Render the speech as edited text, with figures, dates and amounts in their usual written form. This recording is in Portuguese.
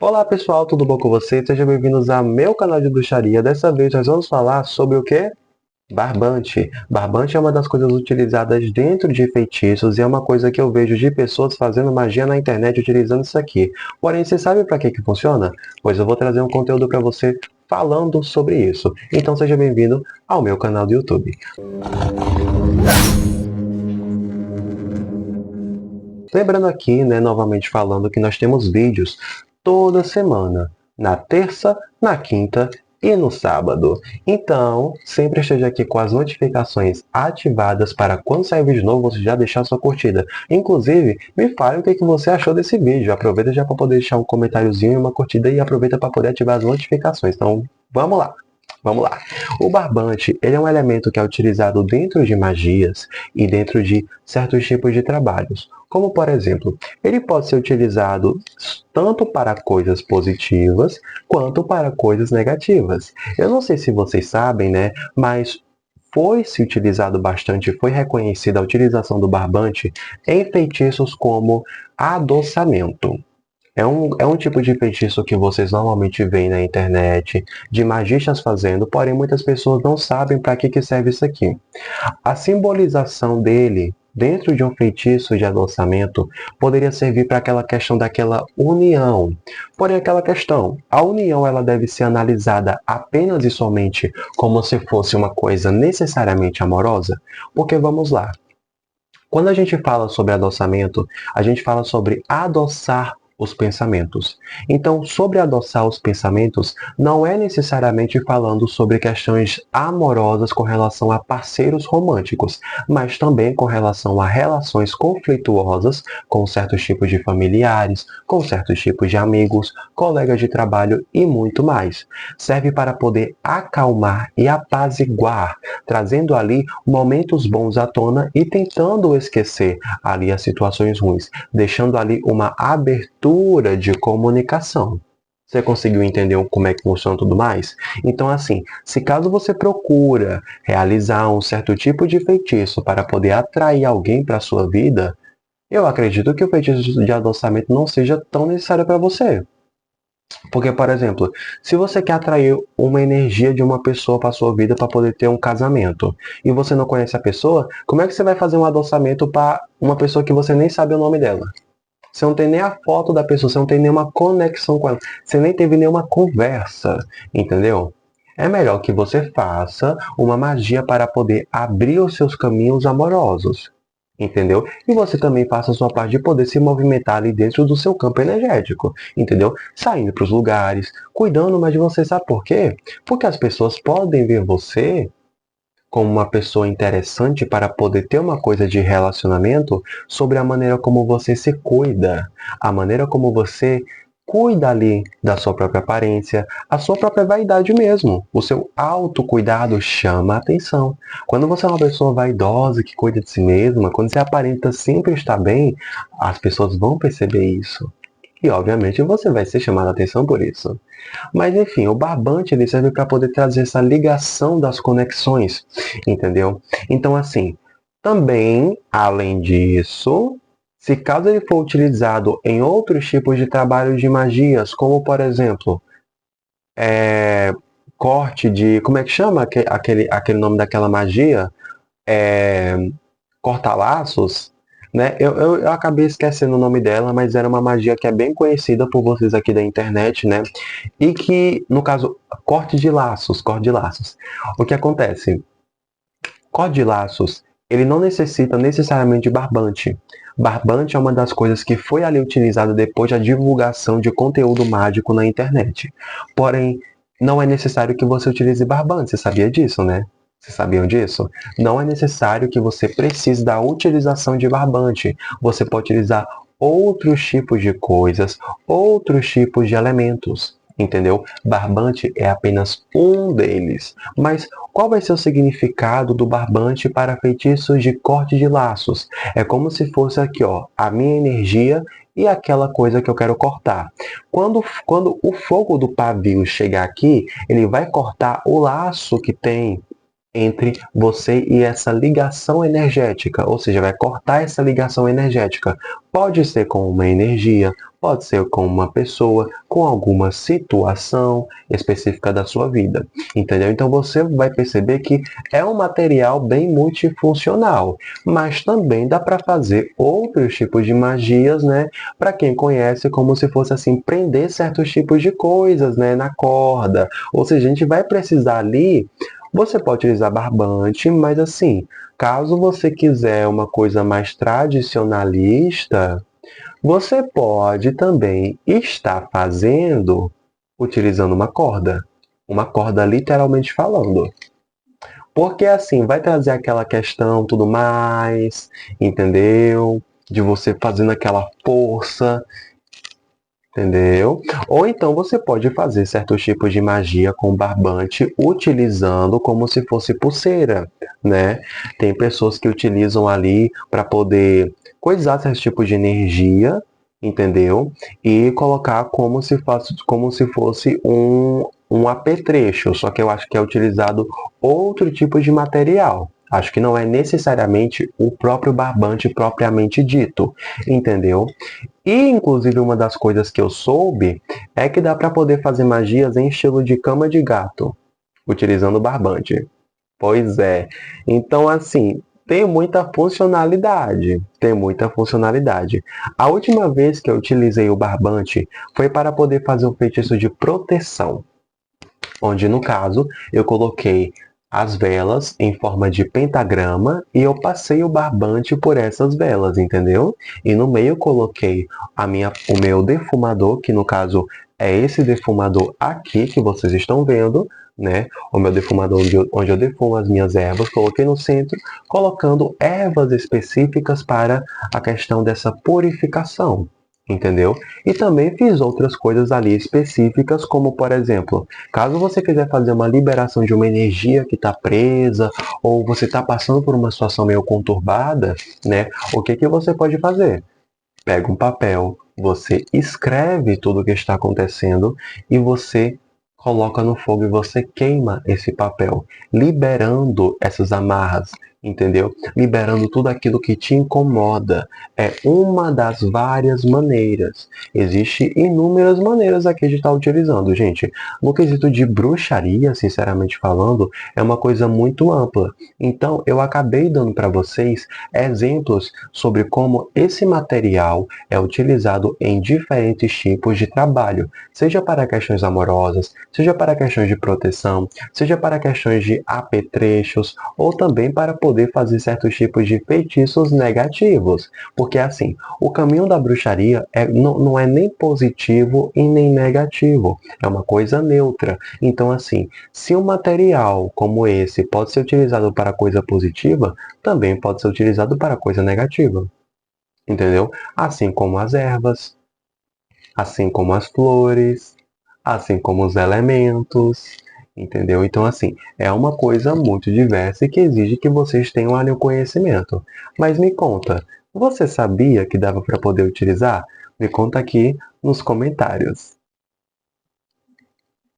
Olá pessoal, tudo bom com vocês? Sejam bem-vindos ao meu canal de bruxaria. Dessa vez nós vamos falar sobre o que? Barbante. Barbante é uma das coisas utilizadas dentro de feitiços e é uma coisa que eu vejo de pessoas fazendo magia na internet utilizando isso aqui. Porém, você sabe para que funciona? Pois eu vou trazer um conteúdo para você falando sobre isso. Então seja bem-vindo ao meu canal do YouTube. Lembrando aqui, né, novamente falando que nós temos vídeos toda semana, na terça, na quinta e no sábado. Então, sempre esteja aqui com as notificações ativadas para quando sair vídeo novo, você já deixar sua curtida. Inclusive, me fale o que você achou desse vídeo. Aproveita já para poder deixar um comentáriozinho e uma curtida e aproveita para poder ativar as notificações. Então, vamos lá. Vamos lá. O barbante, ele é um elemento que é utilizado dentro de magias e dentro de certos tipos de trabalhos. Como, por exemplo, ele pode ser utilizado tanto para coisas positivas quanto para coisas negativas. Eu não sei se vocês sabem, né, mas foi-se utilizado bastante, foi reconhecida a utilização do barbante em feitiços como adoçamento. É um tipo de feitiço que vocês normalmente veem na internet, de magistas fazendo, porém muitas pessoas não sabem para que serve isso aqui. A simbolização dele, dentro de um feitiço de adoçamento, poderia servir para aquela questão daquela união. Porém, aquela questão, a união ela deve ser analisada apenas e somente como se fosse uma coisa necessariamente amorosa? Porque vamos lá. Quando a gente fala sobre adoçamento, a gente fala sobre adoçar os pensamentos. Então, sobre adoçar os pensamentos, não é necessariamente falando sobre questões amorosas com relação a parceiros românticos, mas também com relação a relações conflituosas com certos tipos de familiares, com certos tipos de amigos, colegas de trabalho e muito mais. Serve para poder acalmar e apaziguar, trazendo ali momentos bons à tona e tentando esquecer ali as situações ruins, deixando ali uma abertura de comunicação. Você conseguiu entender como é que funciona tudo mais? Então, assim, se caso você procura realizar um certo tipo de feitiço para poder atrair alguém para a sua vida, eu acredito que o feitiço de adoçamento não seja tão necessário para você. Porque, por exemplo, se você quer atrair uma energia de uma pessoa para sua vida para poder ter um casamento e você não conhece a pessoa, como é que você vai fazer um adoçamento para uma pessoa que você nem sabe o nome dela? Você não tem nem a foto da pessoa, você não tem nenhuma conexão com ela, você nem teve nenhuma conversa, entendeu? É melhor que você faça uma magia para poder abrir os seus caminhos amorosos, entendeu? E você também faça a sua parte de poder se movimentar ali dentro do seu campo energético, entendeu? Saindo para os lugares, cuidando mais de você, sabe por quê? Porque as pessoas podem ver você como uma pessoa interessante para poder ter uma coisa de relacionamento sobre a maneira como você se cuida, a maneira como você cuida ali da sua própria aparência, a sua própria vaidade mesmo. O seu autocuidado chama a atenção. Quando você é uma pessoa vaidosa que cuida de si mesma, quando você aparenta sempre estar bem, as pessoas vão perceber isso. E obviamente você vai ser chamado a atenção por isso. Mas enfim, o barbante ele serve para poder trazer essa ligação das conexões, entendeu? Então assim, também, além disso, se caso ele for utilizado em outros tipos de trabalho de magias, como por exemplo, corte de, como é que chama aquele nome daquela magia? É, corta-laços, né? Eu acabei esquecendo o nome dela, mas era uma magia que é bem conhecida por vocês aqui da internet, né? E que, no caso, corte de laços, corte de laços. O que acontece? Corte de laços, ele não necessita necessariamente de barbante. Barbante é uma das coisas que foi ali utilizada depois da divulgação de conteúdo mágico na internet. Porém, não é necessário que você utilize barbante, você sabia disso, né? Vocês sabiam disso? Não é necessário que você precise da utilização de barbante. Você pode utilizar outros tipos de coisas, outros tipos de elementos. Entendeu? Barbante é apenas um deles. Mas qual vai ser o significado do barbante para feitiços de corte de laços? É como se fosse aqui, ó, a minha energia e aquela coisa que eu quero cortar. Quando o fogo do pavio chegar aqui, ele vai cortar o laço que tem entre você e essa ligação energética, ou seja, vai cortar essa ligação energética. Pode ser com uma energia, pode ser com uma pessoa, com alguma situação específica da sua vida, entendeu? Então você vai perceber que é um material bem multifuncional, mas também dá para fazer outros tipos de magias, né? Para quem conhece, como se fosse assim, prender certos tipos de coisas, né? Na corda. Ou seja, a gente vai precisar ali. Você pode utilizar barbante, mas assim, caso você quiser uma coisa mais tradicionalista, você pode também estar fazendo utilizando uma corda literalmente falando. Porque assim, vai trazer aquela questão, tudo mais, entendeu? De você fazendo aquela força, entendeu? Ou então você pode fazer certos tipos de magia com barbante utilizando como se fosse pulseira, né? Tem pessoas que utilizam ali para poder coisar certos tipos de energia, entendeu? E colocar como se fosse um apetrecho, só que eu acho que é utilizado outro tipo de material. Acho que não é necessariamente o próprio barbante propriamente dito, entendeu? E, inclusive, uma das coisas que eu soube é que dá para poder fazer magias em estilo de cama de gato, utilizando barbante. Pois é. Então, assim, tem muita funcionalidade. Tem muita funcionalidade. A última vez que eu utilizei o barbante foi para poder fazer um feitiço de proteção, onde, no caso, eu coloquei as velas em forma de pentagrama e eu passei o barbante por essas velas, entendeu? E no meio eu coloquei o meu defumador, que no caso é esse defumador aqui que vocês estão vendo, né? O meu defumador onde eu defumo as minhas ervas, coloquei no centro, colocando ervas específicas para a questão dessa purificação, entendeu? E também fiz outras coisas ali específicas, como por exemplo, caso você quiser fazer uma liberação de uma energia que está presa, ou você está passando por uma situação meio conturbada, né? O que que você pode fazer? Pega um papel, você escreve tudo o que está acontecendo e você coloca no fogo e você queima esse papel, liberando essas amarras, entendeu? Liberando tudo aquilo que te incomoda. É uma das várias maneiras. Existem inúmeras maneiras aqui de estar utilizando, gente. No quesito de bruxaria, sinceramente falando, é uma coisa muito ampla. Então, eu acabei dando para vocês exemplos sobre como esse material é utilizado em diferentes tipos de trabalho, seja para questões amorosas, seja para questões de proteção, seja para questões de apetrechos, ou também para poder fazer certos tipos de feitiços negativos. Porque assim, o caminho da bruxaria não é nem positivo e nem negativo, é uma coisa neutra. Então assim, se um material como esse pode ser utilizado para coisa positiva, também pode ser utilizado para coisa negativa, entendeu? Assim como as ervas, assim como as flores, assim como os elementos, entendeu? Então, assim, é uma coisa muito diversa e que exige que vocês tenham ali o conhecimento. Mas me conta, você sabia que dava para poder utilizar? Me conta aqui nos comentários.